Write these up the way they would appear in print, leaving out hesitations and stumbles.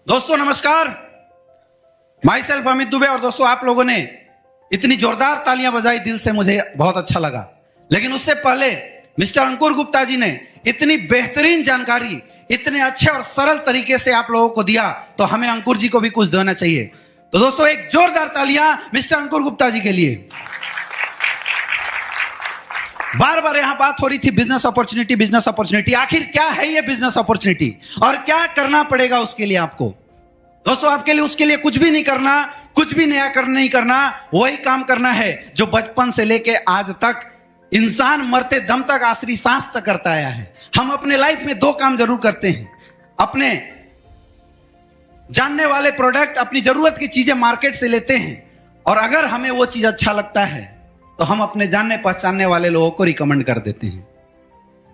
दोस्तों नमस्कार, my self Amit Dubey. और दोस्तों आप लोगों ने इतनी जोरदार तालियां बजाई, दिल से मुझे बहुत अच्छा लगा। लेकिन उससे पहले मिस्टर अंकुर गुप्ता जी ने इतनी बेहतरीन जानकारी इतने अच्छे और सरल तरीके से आप लोगों को दिया, तो हमें अंकुर जी को भी कुछ देना चाहिए। तो दोस्तों एक जोरदार तालियां मिस्टर अंकुर गुप्ता जी के लिए। बार बार यहां बात हो रही थी बिजनेस अपॉर्चुनिटी, बिजनेस अपॉर्चुनिटी। आखिर क्या है ये बिजनेस अपॉर्चुनिटी और क्या करना पड़ेगा उसके लिए आपको? दोस्तों आपके लिए उसके लिए कुछ भी नहीं करना, कुछ भी नया नहीं करना, वही काम करना है जो बचपन से लेके आज तक इंसान मरते दम तक, आखिरी सांस तक करता आया है। हम अपने लाइफ में दो काम जरूर करते हैं, अपने जानने वाले प्रोडक्ट, अपनी जरूरत की चीजें मार्केट से लेते हैं, और अगर हमें वो चीज अच्छा लगता है तो हम अपने जानने पहचानने वाले लोगों को रिकमेंड कर देते हैं।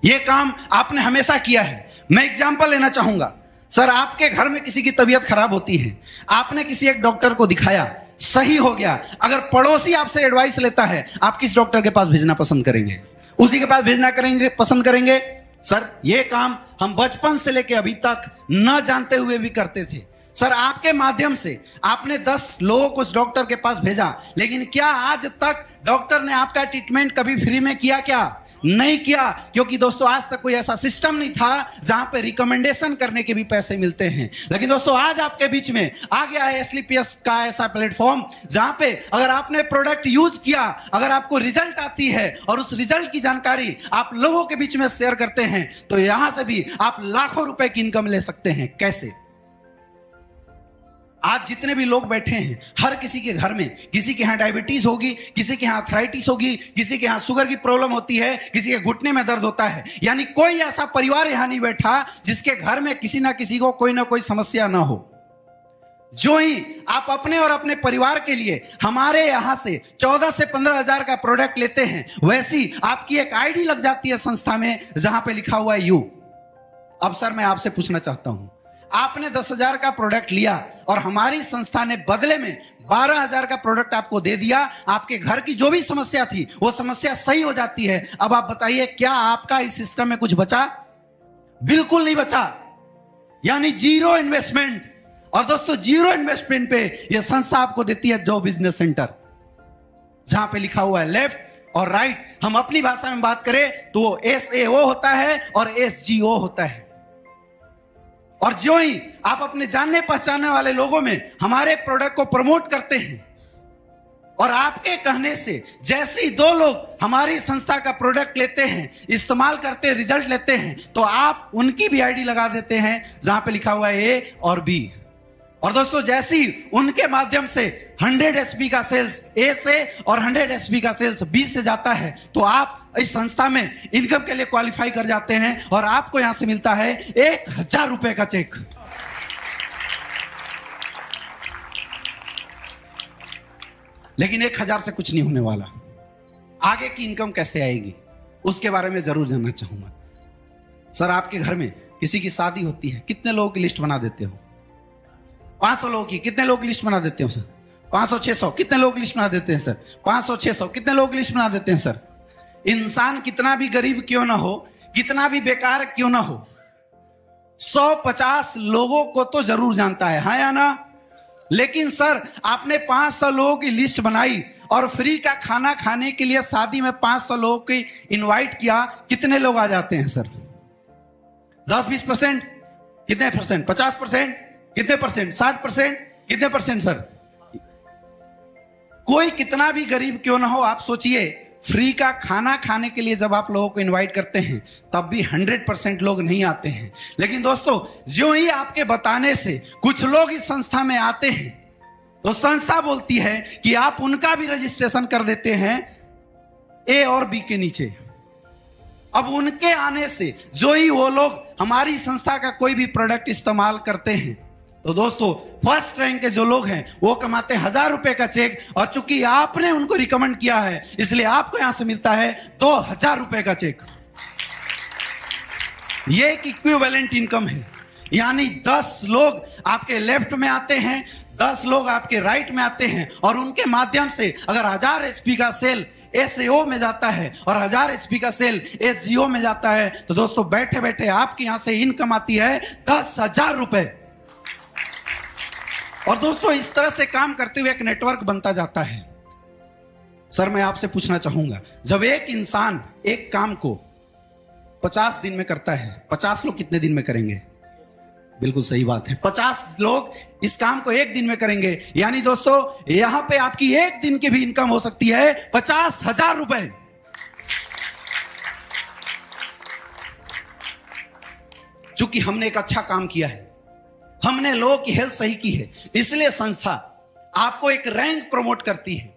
यह काम आपने हमेशा किया है। मैं एग्जांपल लेना चाहूंगा। सर, आपके घर में किसी की तबीयत खराब होती है, आपने किसी एक डॉक्टर को दिखाया, सही हो गया। अगर पड़ोसी आपसे एडवाइस लेता है, आप किस डॉक्टर के पास भेजना पसंद करेंगे? उसी के पास भेजना पसंद करेंगे। सर, यह काम हम बचपन से लेकर अभी तक न जानते हुए भी करते थे। सर, आपके माध्यम से आपने 10 लोगों को उस डॉक्टर के पास भेजा, लेकिन क्या आज तक डॉक्टर ने आपका ट्रीटमेंट कभी फ्री में किया? क्या नहीं किया? क्योंकि दोस्तों आज तक कोई ऐसा सिस्टम नहीं था जहां पे रिकमेंडेशन करने के भी पैसे मिलते हैं। लेकिन दोस्तों आज आपके बीच में आ गया है एसलीपीएस का ऐसा प्लेटफॉर्म जहां पे अगर आपने प्रोडक्ट यूज किया, अगर आपको रिजल्ट आती है और उस रिजल्ट की जानकारी आप लोगों के बीच में शेयर करते हैं, तो यहां से भी आप लाखों रुपए की इनकम ले सकते हैं। कैसे? आज जितने भी लोग बैठे हैं, हर किसी के घर में किसी के यहां डायबिटीज होगी, किसी के यहां आर्थराइटिस होगी, किसी के यहां शुगर की प्रॉब्लम होती है, किसी के घुटने में दर्द होता है। यानी कोई ऐसा परिवार यहां नहीं बैठा जिसके घर में किसी ना किसी को कोई ना कोई समस्या ना हो। जो ही आप अपने और अपने परिवार के लिए हमारे यहां से 14 से 15 हजार का प्रोडक्ट लेते हैं, वैसी आपकी एक आईडी लग जाती है संस्था में जहां पे लिखा हुआ है यू। अब सर मैं आपसे पूछना चाहता हूं, आपने 10,000 का प्रोडक्ट लिया और हमारी संस्था ने बदले में 12,000 का प्रोडक्ट आपको दे दिया। आपके घर की जो भी समस्या थी वो समस्या सही हो जाती है। अब आप बताइए, क्या आपका इस सिस्टम में कुछ बचा? बिल्कुल नहीं बचा। यानी जीरो इन्वेस्टमेंट। और दोस्तों जीरो इन्वेस्टमेंट पे यह संस्था आपको देती है जो बिजनेस सेंटर, जहां पे लिखा हुआ है लेफ्ट और राइट। हम अपनी भाषा में बात करें तो वो SAO होता है और SGO होता है। और जो ही आप अपने जानने पहचानने वाले लोगों में हमारे प्रोडक्ट को प्रमोट करते हैं, और आपके कहने से जैसे ही 2 लोग हमारी संस्था का प्रोडक्ट लेते हैं, इस्तेमाल करते हैं, रिजल्ट लेते हैं, तो आप उनकी भी आईडी लगा देते हैं जहां पे लिखा हुआ है A और B। और दोस्तों जैसे ही उनके माध्यम से 100 SP का सेल्स A से और 100 SP का सेल्स B से जाता है, तो आप इस संस्था में इनकम के लिए क्वालिफाई कर जाते हैं और आपको यहां से मिलता है 1,000 रुपए का चेक। लेकिन 1,000 से कुछ नहीं होने वाला। आगे की इनकम कैसे आएगी उसके बारे में जरूर जानना चाहूंगा। सर, आपके घर में किसी की शादी होती है, कितने लोगों की लिस्ट बना देते हो? 500 लोगों की। कितने लोग की लिस्ट बना देते हो सर? 500-600। कितने लोग की लिस्ट बना देते हैं सर? 500-600। कितने लोग की लिस्ट बना देते हैं सर? इंसान कितना भी गरीब क्यों ना हो, कितना भी बेकार क्यों ना हो, 150 लोगों को तो जरूर जानता है, हाँ या ना? लेकिन सर आपने 500 लोगों की लिस्ट बनाई और फ्री का खाना खाने के लिए शादी में 500 लोगों की इनवाइट किया, कितने लोग आ जाते हैं सर? 10-20%? कितने परसेंट? 50%? कितने परसेंट? 60%? कितने परसेंट सर? कोई कितना भी गरीब क्यों ना हो, आप सोचिए, फ्री का खाना खाने के लिए जब आप लोगों को इनवाइट करते हैं तब भी 100% लोग नहीं आते हैं। लेकिन दोस्तों जो ही आपके बताने से कुछ लोग इस संस्था में आते हैं, तो संस्था बोलती है कि आप उनका भी रजिस्ट्रेशन कर देते हैं A और B के नीचे। अब उनके आने से जो ही वो लोग हमारी संस्था का कोई भी प्रोडक्ट इस्तेमाल करते हैं, तो दोस्तों फर्स्ट रैंक के जो लोग हैं वो कमाते 1,000 रुपए का चेक। और चूंकि आपने उनको रिकमेंड किया है, इसलिए आपको यहां से मिलता है 2,000 रुपए का चेक। ये एक इक्विवेलेंट इनकम है। यानी 10 लोग आपके लेफ्ट में आते हैं, 10 लोग आपके राइट में आते हैं, और उनके माध्यम से अगर 1000 SP का सेल SAO में जाता है और 1000 SP का सेल SGO में जाता है, तो दोस्तों बैठे बैठे आपके यहां से इनकम आती है 10,000 रुपए। और दोस्तों इस तरह से काम करते हुए एक नेटवर्क बनता जाता है। सर मैं आपसे पूछना चाहूंगा, जब एक इंसान एक काम को 50 दिन में करता है, 50 लोग कितने दिन में करेंगे? बिल्कुल सही बात है, 50 लोग इस काम को एक दिन में करेंगे। यानी दोस्तों यहां पे आपकी एक दिन की भी इनकम हो सकती है 50,000 रुपए। चूंकि हमने एक अच्छा काम किया है, हमने लोगों की हेल्थ सही की है, इसलिए संस्था आपको एक रैंक प्रमोट करती है।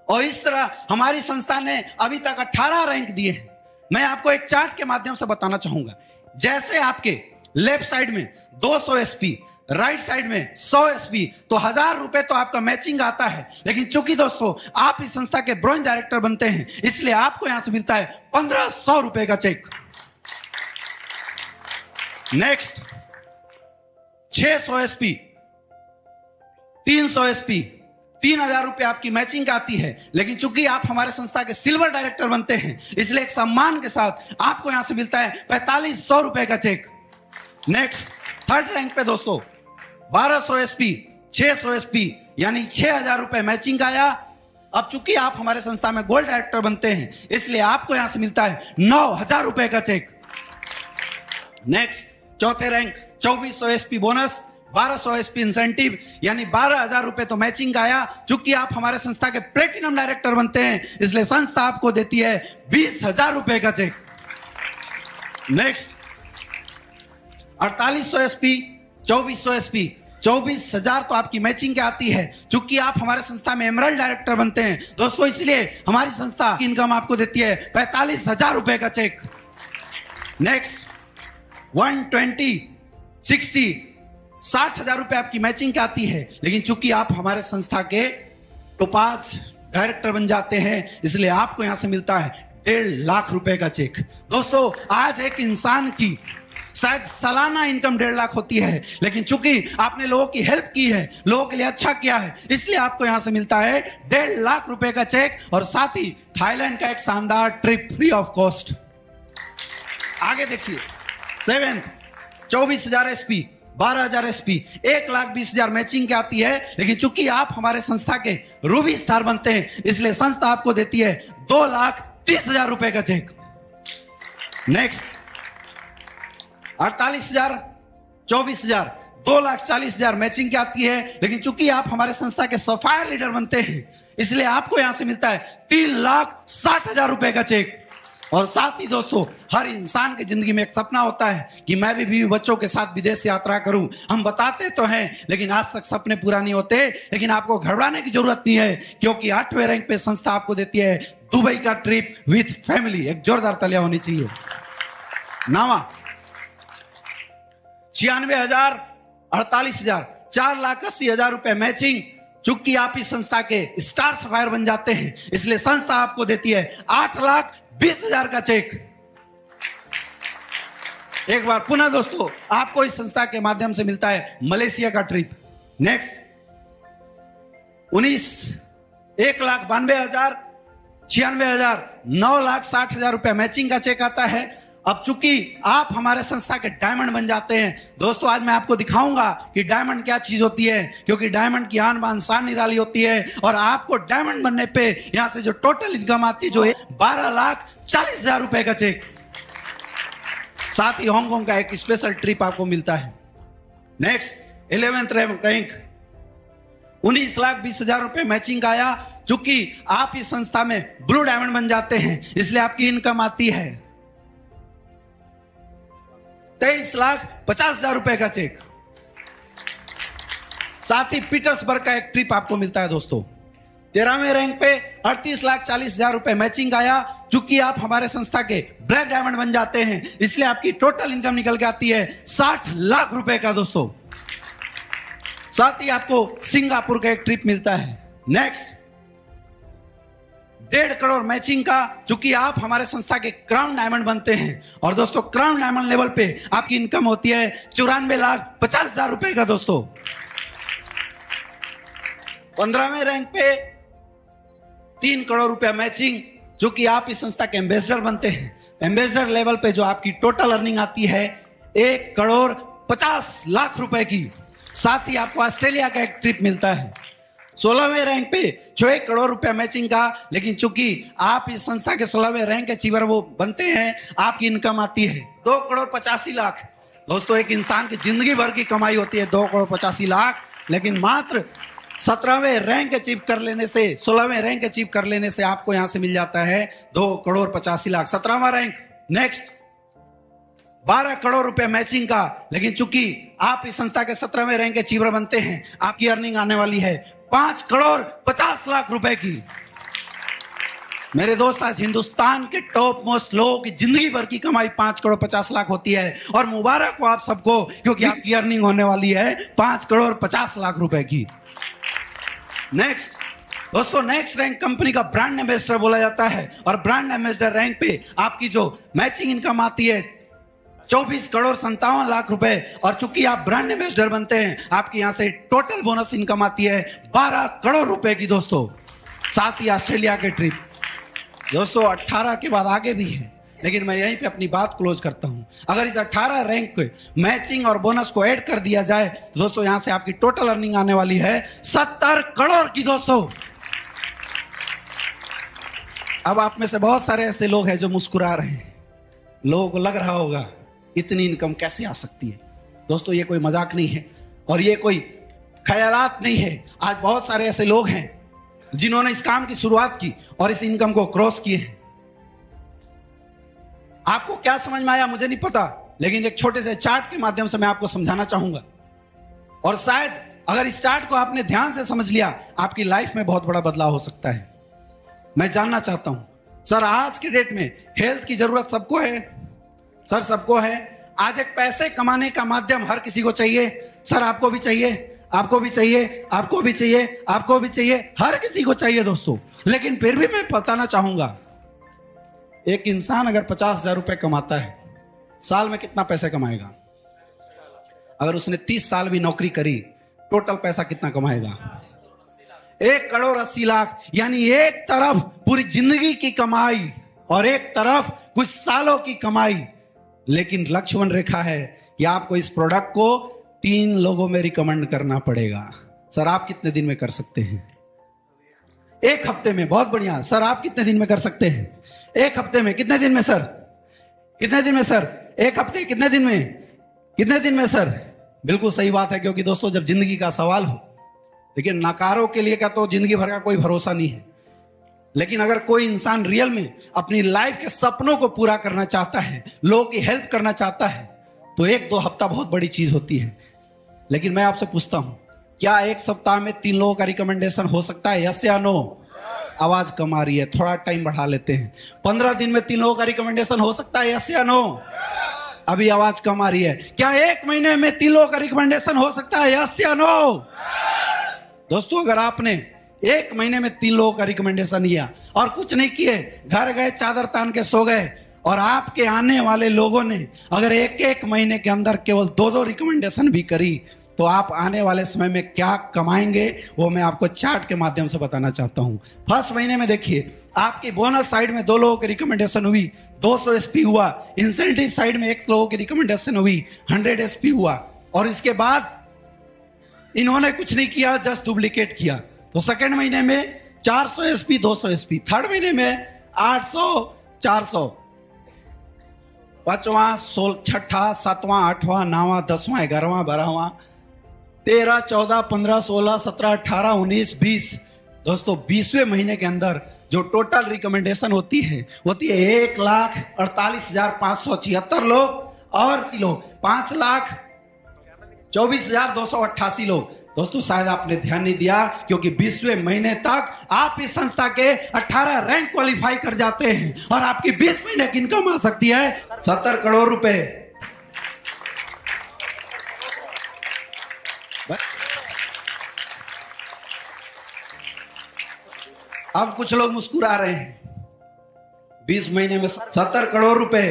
और इस तरह हमारी संस्था ने अभी तक 18 रैंक दिए हैं। मैं आपको एक चार्ट के माध्यम से बताना चाहूंगा। जैसे आपके लेफ्ट साइड में 200 एसपी, राइट साइड में 100 एसपी, तो 1000 रुपए तो आपका मैचिंग आता है। लेकिन चूंकि दोस्तों आप इस संस्था के ब्रोंज डायरेक्टर बनते हैं, इसलिए आपको यहां से मिलता है 1500 रुपए का चेक। नेक्स्ट 600 एसपी, 300 एसपी, 3000 रुपए आपकी मैचिंग आती है। लेकिन चूंकि आप हमारे संस्था के सिल्वर डायरेक्टर बनते हैं, इसलिए एक सम्मान के साथ आपको यहां से मिलता है 4500 रुपए का चेक। नेक्स्ट थर्ड रैंक पे दोस्तों 1200 एसपी, 600 एसपी, यानी 6000 रुपए मैचिंग आया। अब चूंकि आप हमारे संस्था में गोल्ड डायरेक्टर बनते हैं, इसलिए आपको यहां से मिलता है 9000 रुपए का चेक। नेक्स्ट चौथे rank 2400 SP bonus, 1200 SP incentive, यानी 12000 रुपए तो मैचिंग आया। चूंकि आप हमारे संस्था के प्लेटिनम डायरेक्टर बनते हैं, इसलिए संस्था आपको देती है 20000 रुपए का चेक। नेक्स्ट 4800 एसपी, 2400 एसपी, 24000 तो आपकी मैचिंग आती है। चूंकि आप हमारे संस्था में एमरल्ड डायरेक्टर बनते हैं दोस्तों, इसलिए हमारी संस्था की इनकम आपको देती है 45000 रुपए का चेक। नेक्स्ट 120, 60, 60,000 रुपए आपकी मैचिंग आती है। लेकिन चूंकि आप हमारे संस्था के टोपाज डायरेक्टर बन जाते हैं, इसलिए आपको यहां से मिलता है 1.5 लाख रुपए का चेक। दोस्तों आज एक इंसान की शायद सालाना इनकम 1.5 लाख होती है, लेकिन चूंकि आपने लोगों की हेल्प की है, लोगों के लिए अच्छा किया है, इसलिए आपको यहां से मिलता है 1.5 लाख रुपए का चेक। और साथ ही थाईलैंड का एक शानदार ट्रिप फ्री ऑफ कॉस्ट। आगे देखिए 7th 24,000 एसपी, 12,000 एसपी, 1,20,000 मैचिंग की आती है। लेकिन चूंकि आप हमारे संस्था के रूबी स्टार बनते हैं, इसलिए संस्था आपको देती है 2,30,000 रुपए का चेक। नेक्स्ट 48,000, 24,000, 2,40,000 मैचिंग की आती है। लेकिन चूंकि आप हमारे संस्था के सफायर लीडर बनते हैं, इसलिए आपको यहां से मिलता है 3,60,000 रुपए का चेक। और साथ ही दोस्तों हर इंसान की जिंदगी में एक सपना होता है कि मैं भी बीवी बच्चों के साथ विदेश यात्रा करूं। हम बताते तो हैं, लेकिन आज तक सपने पूरा नहीं होते। लेकिन आपको घबराने की जरूरत नहीं है, क्योंकि 8वें रैंक पे संस्था आपको देती है दुबई का ट्रिप विथ फैमिली। एक जोरदार तालियां होनी चाहिए। 9वां 96,000, 48,000, 4,80,000 रुपए मैचिंग। चूंकि आप इस संस्था के स्टार सफायर बन जाते हैं, इसलिए संस्था आपको देती है 8,20,000 का चेक। एक बार पुनः दोस्तों आपको इस संस्था के माध्यम से मिलता है मलेशिया का ट्रिप। नेक्स्ट 19 1,92,000, 96,000, 9,60,000 रुपए मैचिंग का चेक आता है। अब चूंकि आप हमारे संस्था के डायमंड बन जाते हैं दोस्तों, आज मैं आपको दिखाऊंगा कि डायमंड क्या चीज होती है, क्योंकि डायमंड की आन बान शान निराली होती है। और आपको डायमंड बनने पे यहां से जो टोटल इनकम आती है जो है 12,40,000 रुपए का चेक। साथ ही हांगकांग का एक स्पेशल ट्रिप आपको मिलता है। नेक्स्ट 11th रैंक 19,20,000 रुपए मैचिंग आया। चूंकि आप इस संस्था में ब्लू डायमंड बन जाते हैं, इसलिए आपकी इनकम आती है 23,50,000 रुपए का चेक। साथ ही पीटर्सबर्ग का एक ट्रिप आपको मिलता है दोस्तों। 13वें रैंक पे 38,40,000 रुपए मैचिंग आया। चूंकि आप हमारे संस्था के ब्लैक डायमंड बन जाते हैं, इसलिए आपकी टोटल इनकम निकल के आती है 60 लाख रुपए का दोस्तों। साथ ही आपको सिंगापुर का एक ट्रिप मिलता है। नेक्स्ट 1.5 करोड़ मैचिंग का। चूंकि आप हमारे संस्था के क्राउन डायमंड बनते हैं, और दोस्तों क्राउन डायमंड लेवल पे आपकी इनकम होती है 94,50,000 रुपए का दोस्तों। 15वें रैंक पे 3 करोड़ रुपया मैचिंग। चूंकि आप इस संस्था के एम्बेसडर बनते हैं, एम्बेसडर लेवल पे जो आपकी टोटल अर्निंग आती है 1,50,00,000 रुपए की। साथ ही आपको ऑस्ट्रेलिया का एक ट्रिप मिलता है। 16वें रैंक पे 6 करोड़ रुपए मैचिंग का। लेकिन चूंकि आप इस संस्था के 16वें रैंक के अचीवर वो बनते हैं, आपकी इनकम आती है 2 करोड़ 85 लाख। दोस्तों, एक इंसान की जिंदगी भर की कमाई होती है 2 करोड़ 85 लाख, लेकिन मात्र 17वें रैंक अचीव कर लेने से, 16वें रैंक अचीव कर लेने से आपको यहां से मिल जाता है 2 करोड़ 85 लाख। 17वां रैंक। नेक्स्ट 12 करोड़ रुपए मैचिंग का। लेकिन चूंकि आप इस संस्था के 17वें रैंक अचीवर बनते हैं, आपकी अर्निंग आने वाली है 5 करोड़ 50 लाख रुपए की। मेरे दोस्त, आज हिंदुस्तान के टॉप मोस्ट लोगों की जिंदगी भर की कमाई 5 करोड़ 50 लाख होती है। और मुबारक हो आप सबको, क्योंकि आपकी अर्निंग होने वाली है 5 करोड़ 50 लाख रुपए की। नेक्स्ट दोस्तों, नेक्स्ट रैंक कंपनी का ब्रांड एम्बेसडर बोला जाता है। और ब्रांड एम्बेसडर रैंक पे आपकी जो मैचिंग इनकम आती है 24 करोड़ 57 लाख रुपए। और चूंकि आप ब्रांड एम्बेसडर बनते हैं, आपकी यहां से टोटल बोनस इनकम आती है 12 करोड़ रुपए की दोस्तों। साथ ही ऑस्ट्रेलिया के ट्रिप। दोस्तों, 18 के बाद आगे भी है, लेकिन मैं यहीं पे अपनी बात क्लोज करता हूं। अगर इस 18 रैंक पे मैचिंग और बोनस को ऐड कर दिया जाए तो दोस्तों यहां से आपकी टोटल अर्निंग आने वाली है 70 करोड़ की दोस्तों। अब आप में से बहुत सारे ऐसे लोग हैं जो मुस्कुरा रहे हैं। लोगों को लग रहा होगा इतनी इनकम कैसे आ सकती है। दोस्तों, ये कोई मजाक नहीं है और ये कोई ख्यालात नहीं है। आज बहुत सारे ऐसे लोग हैं जिन्होंने इस काम की शुरुआत की और इस इनकम को क्रॉस किए हैं। आपको क्या समझ में आया मुझे नहीं पता, लेकिन एक छोटे से चार्ट के माध्यम से मैं आपको समझाना चाहूंगा। और शायद अगर इस चार्ट को आपने ध्यान से समझ लिया, आपकी लाइफ में बहुत बड़ा बदलाव हो सकता है। मैं जानना चाहता हूं, सर आज के डेट में हेल्थ की जरूरत सबको है? सर सबको है। आज एक पैसे कमाने का माध्यम हर किसी को चाहिए। सर आपको भी चाहिए, आपको भी चाहिए, आपको भी चाहिए, आपको भी चाहिए, हर किसी को चाहिए दोस्तों। लेकिन फिर भी मैं बताना चाहूंगा, एक इंसान अगर 50,000 रुपए कमाता है, साल में कितना पैसे कमाएगा? अगर उसने 30 साल भी नौकरी करी, टोटल पैसा कितना कमाएगा? 1 करोड़ 80 लाख। यानी एक तरफ पूरी जिंदगी की कमाई और एक तरफ कुछ सालों की कमाई। लेकिन लक्ष्मण रेखा है कि आपको इस प्रोडक्ट को 3 लोगों में रिकमेंड करना पड़ेगा। सर आप कितने दिन में कर सकते हैं? 1 हफ्ते में। बहुत बढ़िया। सर आप कितने दिन में कर सकते हैं? 1 हफ्ते में। कितने दिन में सर? कितने दिन में सर? 1 हफ्ते। कितने दिन में? कितने दिन में सर? बिल्कुल सही बात है, क्योंकि दोस्तों जब जिंदगी का सवाल हो, लेकिन नकारों के लिए का तो जिंदगी भर का कोई भरोसा नहीं है। लेकिन अगर कोई इंसान रियल में अपनी लाइफ के सपनों को पूरा करना चाहता है, लोगों की हेल्प करना चाहता है, तो 1-2 हफ्ता बहुत बड़ी चीज होती है। लेकिन मैं आपसे पूछता हूं, क्या 1 सप्ताह में 3 लोगों का रिकमेंडेशन हो सकता है? यस या नो? आवाज कम आ रही है, थोड़ा टाइम बढ़ा लेते हैं। 15 दिन में 3 लोगों का रिकमेंडेशन हो सकता है? यस या नो? अभी आवाज कम आ रही है। क्या 1 महीने में 3 लोगों का रिकमेंडेशन हो सकता है? यस या नो? दोस्तों, अगर आपने 1 महीने में 3 लोगों का रिकमेंडेशन लिया और कुछ नहीं किए, घर गए, चादर तान के सो गए, और आपके आने वाले लोगों ने अगर 1-1 महीने के अंदर केवल 2-2 रिकमेंडेशन भी करी, तो आप आने वाले समय में क्या कमाएंगे वो मैं आपको चार्ट के माध्यम से बताना चाहता हूं। फर्स्ट महीने में देखिए, आपकी बोनस साइड में 2 लोगों की रिकमेंडेशन हुई, 200 एसपी हुआ। इंसेंटिव साइड में 1 लोगों की रिकमेंडेशन हुई, 100 एसपी हुआ। और इसके बाद इन्होंने कुछ नहीं किया, जस्ट डुप्लीकेट किया। तो सेकंड महीने में 400 एसपी, 200 एसपी। थर्ड महीने में 800, 400। 5वां, 6वां, 7वां, 8वां, 9वां, 10वां, 11वां, 12वां, 13, 14, 15, 16, 17, 18, 19, 20। दोस्तों 20वें महीने के अंदर जो टोटल रिकमेंडेशन होती है 1,48,576 लोग और लोग 5,24,288 लोग। दोस्तों शायद आपने ध्यान नहीं दिया, क्योंकि 20वें महीने तक आप इस संस्था के 18 रैंक क्वालिफाई कर जाते हैं और आपकी 20 महीने की इनकम आ सकती है 70 करोड़ रुपए। अब कुछ लोग मुस्कुरा रहे हैं। 20 महीने में 70 करोड़ रुपए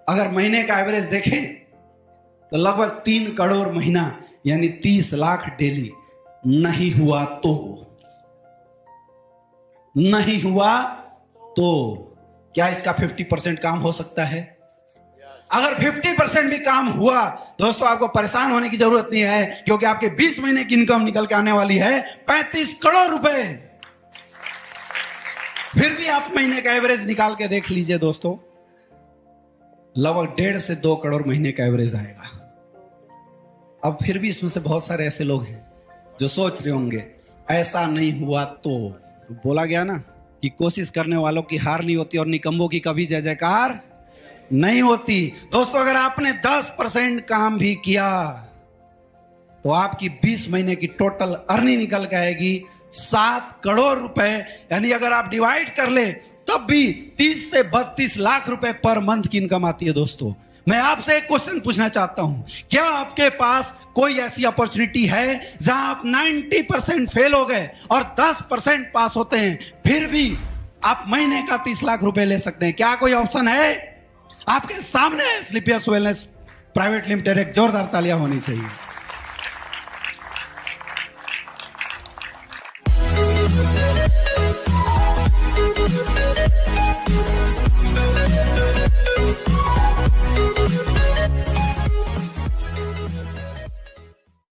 अगर महीने का एवरेज देखें तो लगभग 3 करोड़ महीना, यानी 30 लाख डेली। नहीं हुआ तो क्या इसका 50% काम हो सकता है? अगर 50% भी काम हुआ दोस्तों, आपको परेशान होने की जरूरत नहीं है, क्योंकि आपके 20 महीने की इनकम निकल के आने वाली है 35 करोड़ रुपए। फिर भी आप महीने का एवरेज निकाल के देख लीजिए दोस्तों, लगभग 1.5 से 2 करोड़ महीने का एवरेज आएगा। अब फिर भी इसमें से बहुत सारे ऐसे लोग हैं जो सोच रहे होंगे ऐसा नहीं हुआ तो। बोला गया ना कि कोशिश करने वालों की हार नहीं होती और निकम्मों की कभी जय जयकार नहीं होती। दोस्तों, अगर आपने 10% काम भी किया तो आपकी 20 महीने की टोटल अर्निंग निकल के आएगी 7 करोड़ रुपए। यानी अगर आप डिवाइड कर ले तब भी 30 से 32 लाख रुपए पर मंथ की इनकम आती है। दोस्तों, मैं आपसे एक क्वेश्चन पूछना चाहता हूं, क्या आपके पास कोई ऐसी अपॉर्चुनिटी है जहां आप 90% फेल हो गए और 10% पास होते हैं, फिर भी आप महीने का 30 लाख रुपए ले सकते हैं? क्या कोई ऑप्शन है? आपके सामने स्लीपियर्स वेलनेस प्राइवेट लिमिटेड। एक जोरदार तालियां होनी चाहिए।